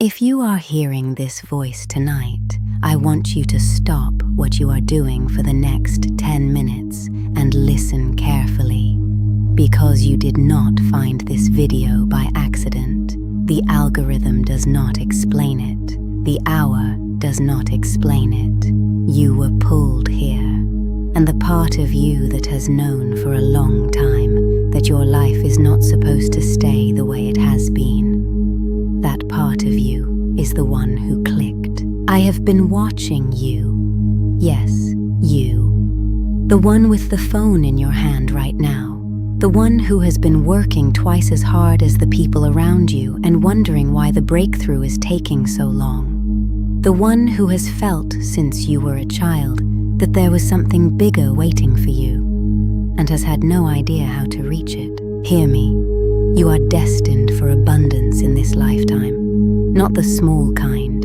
If you are hearing this voice tonight, I want you to stop what you are doing for the next 10 minutes and listen carefully. Because you did not find this video by accident. The algorithm does not explain it. The hour does not explain it. You were pulled here. And the part of you that has known for a long time that your life is not supposed to stay the way it has been. That part of you is the one who clicked. I have been watching you. Yes, you. The one with the phone in your hand right now. The one who has been working twice as hard as the people around you and wondering why the breakthrough is taking so long. The one who has felt since you were a child that there was something bigger waiting for you and has had no idea how to reach it. Hear me. You are destined for abundance in this lifetime. Not the small kind.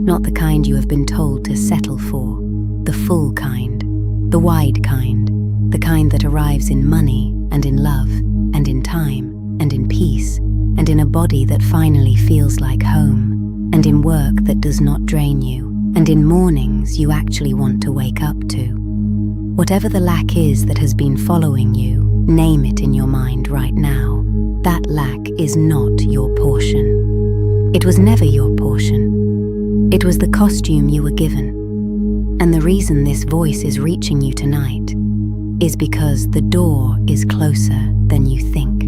Not the kind you have been told to settle for. The full kind. The wide kind. The kind that arrives in money and in love and in time and in peace and in a body that finally feels like home and in work that does not drain you and in mornings you actually want to wake up to. Whatever the lack is that has been following you, name it in your mind right now. That lack is not your portion. It was never your portion. It was the costume you were given. And the reason this voice is reaching you tonight is because the door is closer than you think.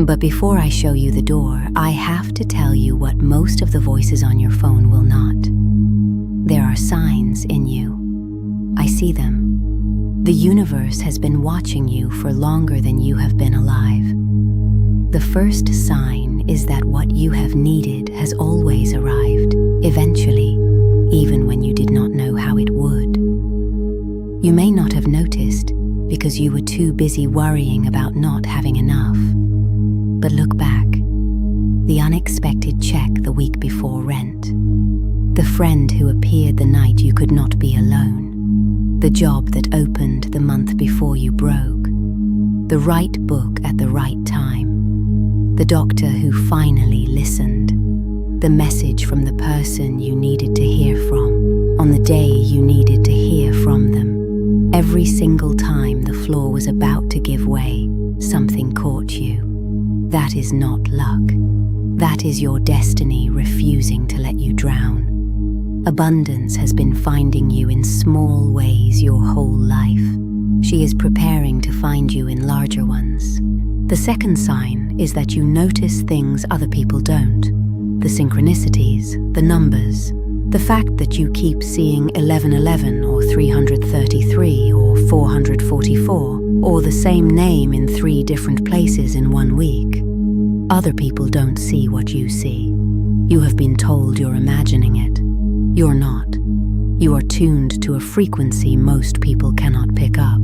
But before I show you the door, I have to tell you what most of the voices on your phone will not. There are signs in you. I see them. The universe has been watching you for longer than you have been alive. The first sign is that what you have needed has always arrived, eventually, even when you did not know how it would. You may not have noticed because you were too busy worrying about not having enough. But look back. The unexpected check the week before rent. The friend who appeared the night you could not be alone. The job that opened the month before you broke. The right book at the right time. The doctor who finally listened. The message from the person you needed to hear from, on the day you needed to hear from them. Every single time the floor was about to give way, something caught you. That is not luck. That is your destiny refusing to let you drown. Abundance has been finding you in small ways your whole life. She is preparing to find you in larger ones. The second sign is that you notice things other people don't. The synchronicities, the numbers, the fact that you keep seeing 1111 or 333 or 444 or the same name in 3 different places in 1 week. Other people don't see what you see. You have been told you're imagining it. You're not. You are tuned to a frequency most people cannot pick up.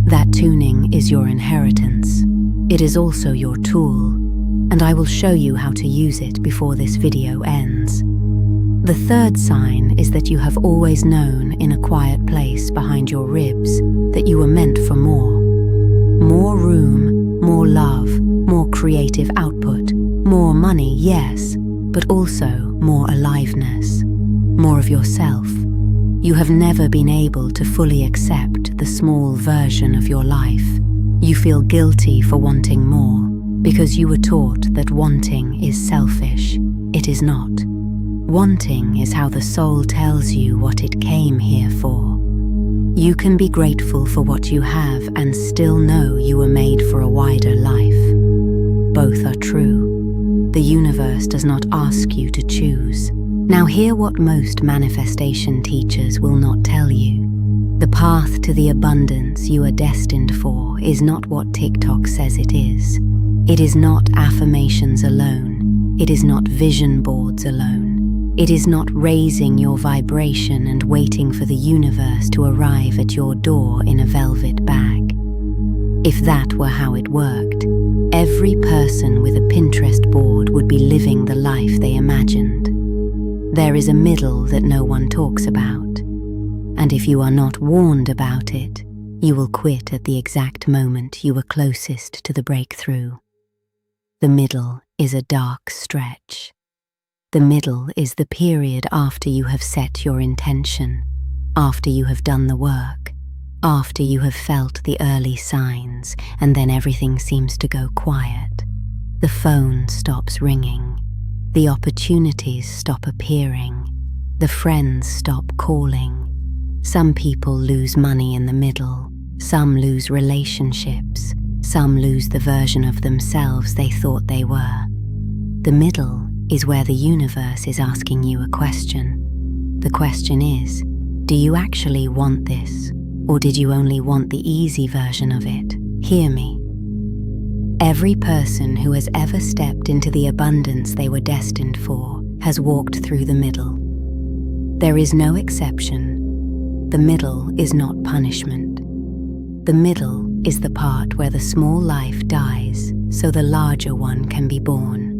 That tuning is your inheritance. It is also your tool, and I will show you how to use it before this video ends. The third sign is that you have always known in a quiet place behind your ribs that you were meant for more. More room, more love, more creative output, more money, yes, but also more aliveness, more of yourself. You have never been able to fully accept the small version of your life. You feel guilty for wanting more because you were taught that wanting is selfish. It is not. Wanting is how the soul tells you what it came here for. You can be grateful for what you have and still know you were made for a wider life. Both are true. The universe does not ask you to choose. Now hear what most manifestation teachers will not tell you. The path to the abundance you are destined for is not what TikTok says it is. It is not affirmations alone. It is not vision boards alone. It is not raising your vibration and waiting for the universe to arrive at your door in a velvet bag. If that were how it worked, every person with a Pinterest board would be living the life they imagined. There is a middle that no one talks about. And if you are not warned about it, you will quit at the exact moment you were closest to the breakthrough. The middle is a dark stretch. The middle is the period after you have set your intention, after you have done the work, after you have felt the early signs, and then everything seems to go quiet. The phone stops ringing. The opportunities stop appearing. The friends stop calling. Some people lose money in the middle. Some lose relationships. Some lose the version of themselves they thought they were. The middle is where the universe is asking you a question. The question is, do you actually want this, or did you only want the easy version of it? Hear me. Every person who has ever stepped into the abundance they were destined for has walked through the middle. There is no exception. The middle is not punishment. The middle is the part where the small life dies so the larger one can be born.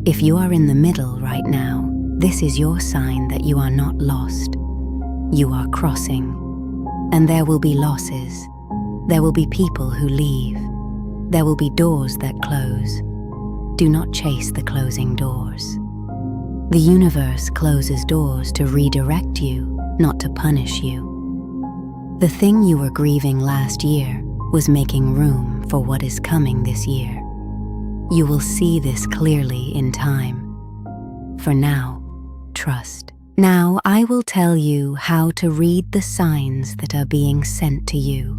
If you are in the middle right now, this is your sign that you are not lost. You are crossing. And there will be losses. There will be people who leave. There will be doors that close. Do not chase the closing doors. The universe closes doors to redirect you, not to punish you. The thing you were grieving last year was making room for what is coming this year. You will see this clearly in time. For now, trust. Now I will tell you how to read the signs that are being sent to you.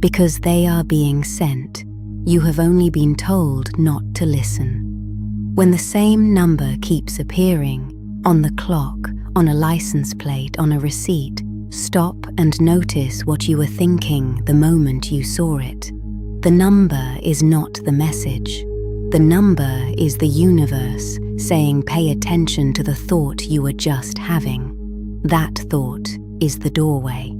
Because they are being sent, you have only been told not to listen. When the same number keeps appearing, on the clock, on a license plate, on a receipt, stop and notice what you were thinking the moment you saw it. The number is not the message. The number is the universe saying pay attention to the thought you were just having. That thought is the doorway.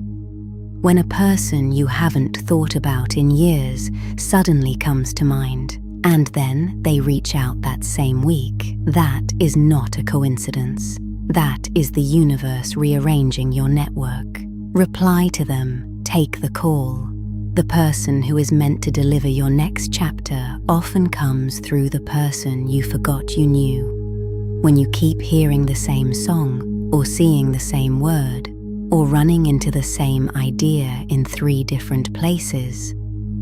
When a person you haven't thought about in years suddenly comes to mind, and then they reach out that same week, that is not a coincidence. That is the universe rearranging your network. Reply to them, take the call. The person who is meant to deliver your next chapter often comes through the person you forgot you knew. When you keep hearing the same song, or seeing the same word, or running into the same idea in 3 different places,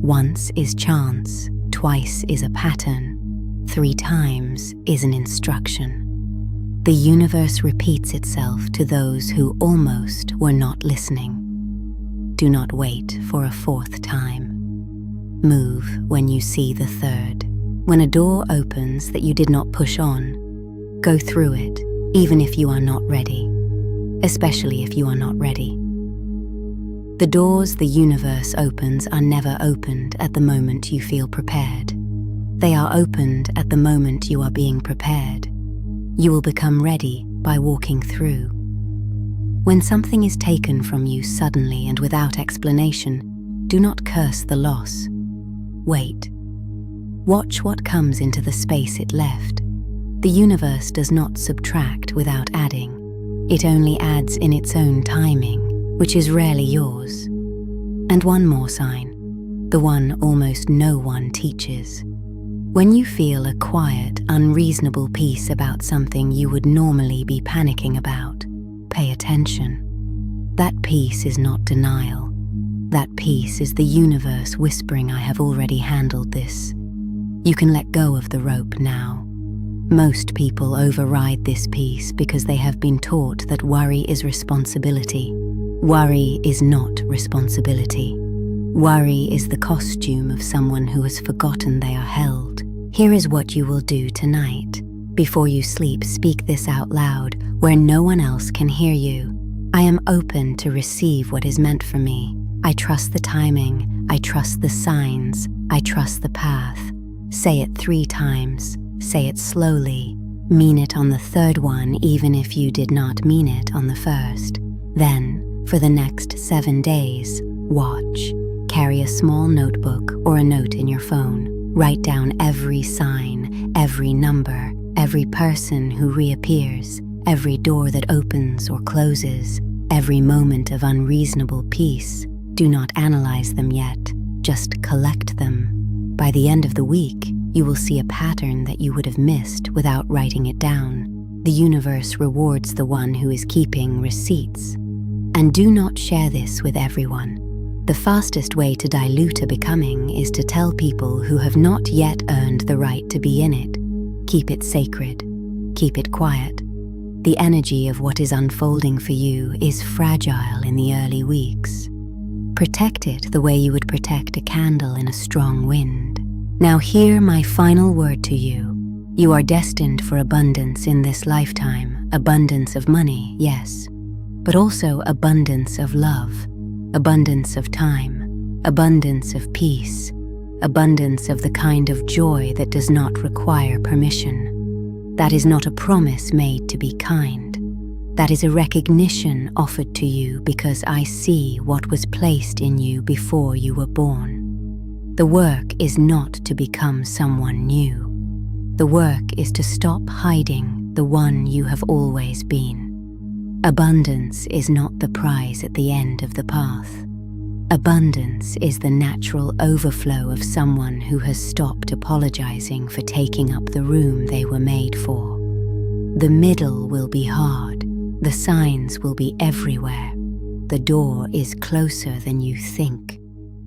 once is chance, twice is a pattern, 3 times is an instruction. The universe repeats itself to those who almost were not listening. Do not wait for a 4th time. Move when you see the 3rd. When a door opens that you did not push on, go through it, even if you are not ready, especially if you are not ready. The doors the universe opens are never opened at the moment you feel prepared. They are opened at the moment you are being prepared. You will become ready by walking through. When something is taken from you suddenly and without explanation, do not curse the loss. Wait. Watch what comes into the space it left. The universe does not subtract without adding. It only adds in its own timing, which is rarely yours. And one more sign, the one almost no one teaches. When you feel a quiet, unreasonable peace about something you would normally be panicking about, pay attention. That peace is not denial. That peace is the universe whispering, I have already handled this. You can let go of the rope now. Most people override this peace because they have been taught that worry is responsibility. Worry is not responsibility. Worry is the costume of someone who has forgotten they are held. Here is what you will do tonight. Before you sleep, speak this out loud where no one else can hear you. I am open to receive what is meant for me. I trust the timing. I trust the signs. I trust the path. Say it 3 times. Say it slowly. Mean it on the 3rd one, even if you did not mean it on the 1st. Then, for the next 7 days, watch. Carry a small notebook or a note in your phone. Write down every sign, every number, every person who reappears, every door that opens or closes, every moment of unreasonable peace. Do not analyze them yet, just collect them. By the end of the week, you will see a pattern that you would have missed without writing it down. The universe rewards the one who is keeping receipts. And do not share this with everyone. The fastest way to dilute a becoming is to tell people who have not yet earned the right to be in it. Keep it sacred. Keep it quiet. The energy of what is unfolding for you is fragile in the early weeks. Protect it the way you would protect a candle in a strong wind. Now hear my final word to you. You are destined for abundance in this lifetime. Abundance of money, yes, but also abundance of love, abundance of time, abundance of peace, abundance of the kind of joy that does not require permission. That is not a promise made to be kind. That is a recognition offered to you because I see what was placed in you before you were born. The work is not to become someone new. The work is to stop hiding the one you have always been. Abundance is not the prize at the end of the path. Abundance is the natural overflow of someone who has stopped apologizing for taking up the room they were made for. The middle will be hard. The signs will be everywhere. The door is closer than you think.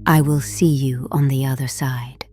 I will see you on the other side.